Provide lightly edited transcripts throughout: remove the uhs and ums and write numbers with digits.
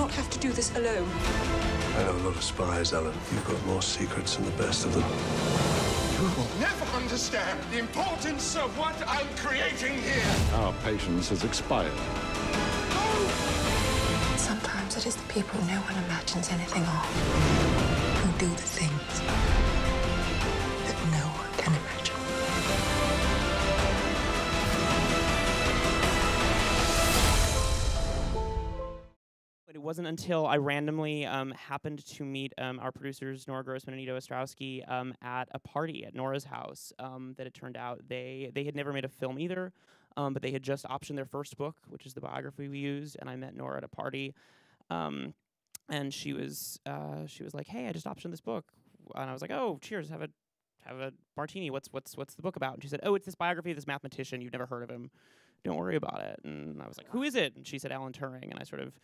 not have to do this alone. I know a lot of spies, Alan. You've got more secrets than the best of them. You will never understand the importance of what I'm creating here. Our patience has expired. Sometimes it is the people no one imagines anything of who do the things that no one can imagine. It wasn't until I randomly happened to meet our producers, Nora Grossman and Ito Ostrowski, at a party at Nora's house that it turned out they had never made a film either, but they had just optioned their first book, which is the biography we used, and I met Nora at a party. And she was like, "Hey, I just optioned this book," and I was like, "Oh, cheers! Have a martini. What's the book about?" And she said, "Oh, it's this biography of this mathematician. You've never heard of him. Don't worry about it." And I was like, "Who is it?" And she said, "Alan Turing." And I sort of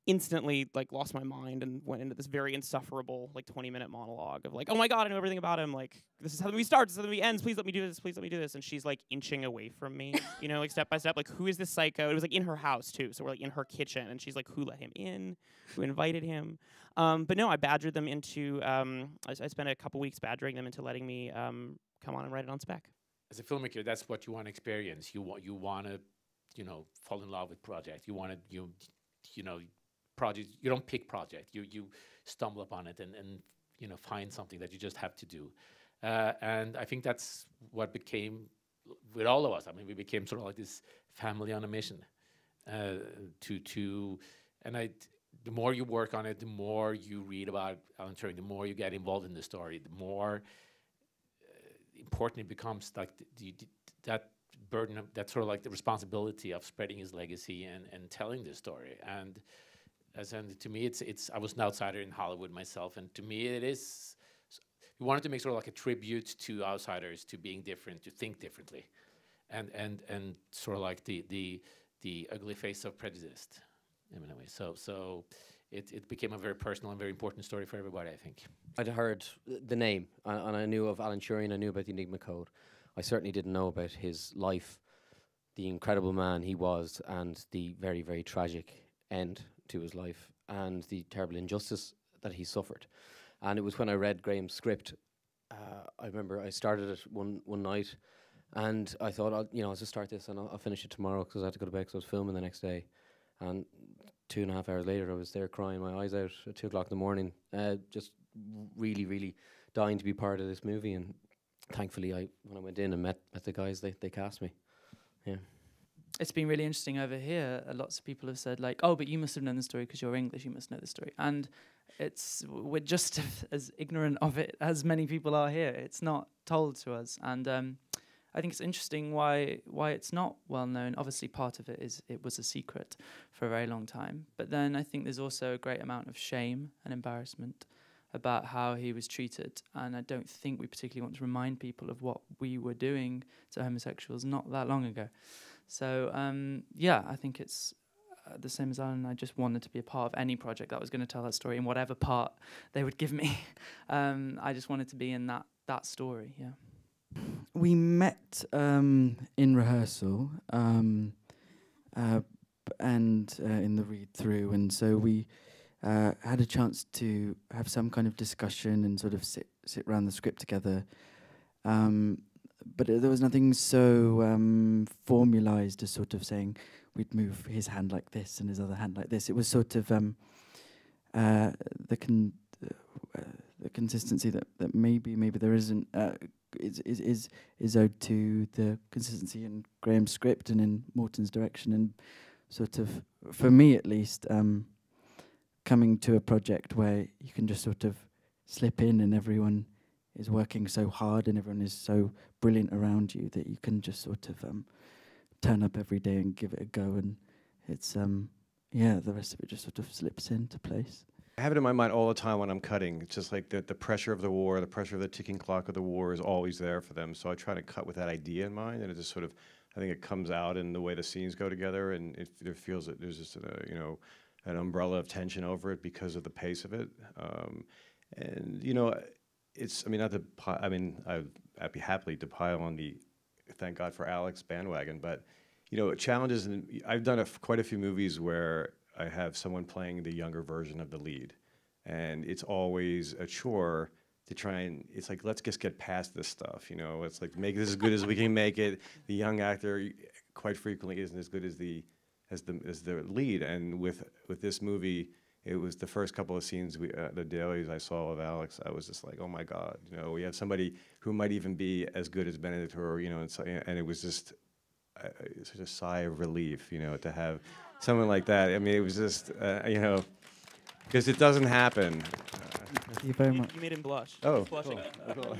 instantly like lost my mind and went into this very insufferable like 20-minute monologue of like, "Oh my God, I know everything about him. Like, this is how the movie starts. This is how the movie ends. Please let me do this. Please let me do this." And she's like inching away from me, you know, like step by step. Like, who is this psycho? It was like in her house too, so we're like in her kitchen, and she's like, "Who let him in? Who invited him?" But no, I badgered them into. I spent a couple weeks badgering them into letting me come on and write it on spec. As a filmmaker, that's what you want to experience. You want to, you know, fall in love with project. You want to, you know. Project, you don't pick project, you stumble upon it and you know, find something that you just have to do, and I think that's what became with all of us. I mean, we became sort of like this family on a mission and the more you work on it, the more you read about Alan Turing, the more you get involved in the story, the more important it becomes, like that burden of, that sort of like the responsibility of spreading his legacy and telling this story. And to me, it's I was an outsider in Hollywood myself, and to me it is, we wanted to make sort of like a tribute to outsiders, to being different, to think differently, and sort of like the ugly face of prejudice in a way. So it became a very personal and very important story for everybody, I think. I'd heard the name, and I knew of Alan Turing, I knew about the Enigma Code. I certainly didn't know about his life, the incredible man he was, and the very, very tragic end to his life, and the terrible injustice that he suffered. And it was when I read Graham's script, I remember I started it one night, and I thought, I'll just start this and I'll finish it tomorrow, because I had to go to bed because I was filming the next day. And 2.5 hours later, I was there crying my eyes out at 2 o'clock in the morning, just really, really dying to be part of this movie. And thankfully, when I went in and met the guys, they cast me. Yeah. It's been really interesting over here. Lots of people have said, like, "Oh, but you must have known the story because you're English. You must know the story." And we're just as ignorant of it as many people are here. It's not told to us, and I think it's interesting why it's not well known. Obviously, part of it is it was a secret for a very long time. But then I think there's also a great amount of shame and embarrassment about how he was treated, and I don't think we particularly want to remind people of what we were doing to homosexuals not that long ago. So, yeah, I think it's the same as Alan. I just wanted to be a part of any project that was going to tell that story in whatever part they would give me. I just wanted to be in that story, yeah. We met in rehearsal and in the read-through, and so we had a chance to have some kind of discussion and sort of sit around the script together. But there was nothing so formalised as sort of saying we'd move his hand like this and his other hand like this. It was sort of the consistency that maybe there isn't is owed to the consistency in Graham's script and in Morten's direction, and sort of, for me at least, coming to a project where you can just sort of slip in and everyone is working so hard and everyone is so brilliant around you that you can just sort of turn up every day and give it a go, and it's yeah, the rest of it just sort of slips into place. I have it in my mind all the time when I'm cutting. It's just like the pressure of the war, the pressure of the ticking clock of the war is always there for them. So I try to cut with that idea in mind, and it just sort of, I think it comes out in the way the scenes go together, and it feels that there's just you know, an umbrella of tension over it because of the pace of it. And you know, it's, I mean, not to, I mean, I'd be happy to pile on the thank God for Alex bandwagon, but you know, challenges, and I've done quite a few movies where I have someone playing the younger version of the lead, and it's always a chore to try and, it's like, let's just get past this stuff, you know. It's like, make this as good as we can make it. The young actor quite frequently isn't as good as the lead, and with this movie, it was the first couple of scenes, the dailies I saw of Alex, I was just like, oh my God, you know, we have somebody who might even be as good as Benedict, or, you know, and it was just such a sigh of relief, you know, to have someone like that. I mean, it was just, you know, because it doesn't happen. Thank you very much. You made him blush. Oh, He's blushing. cool.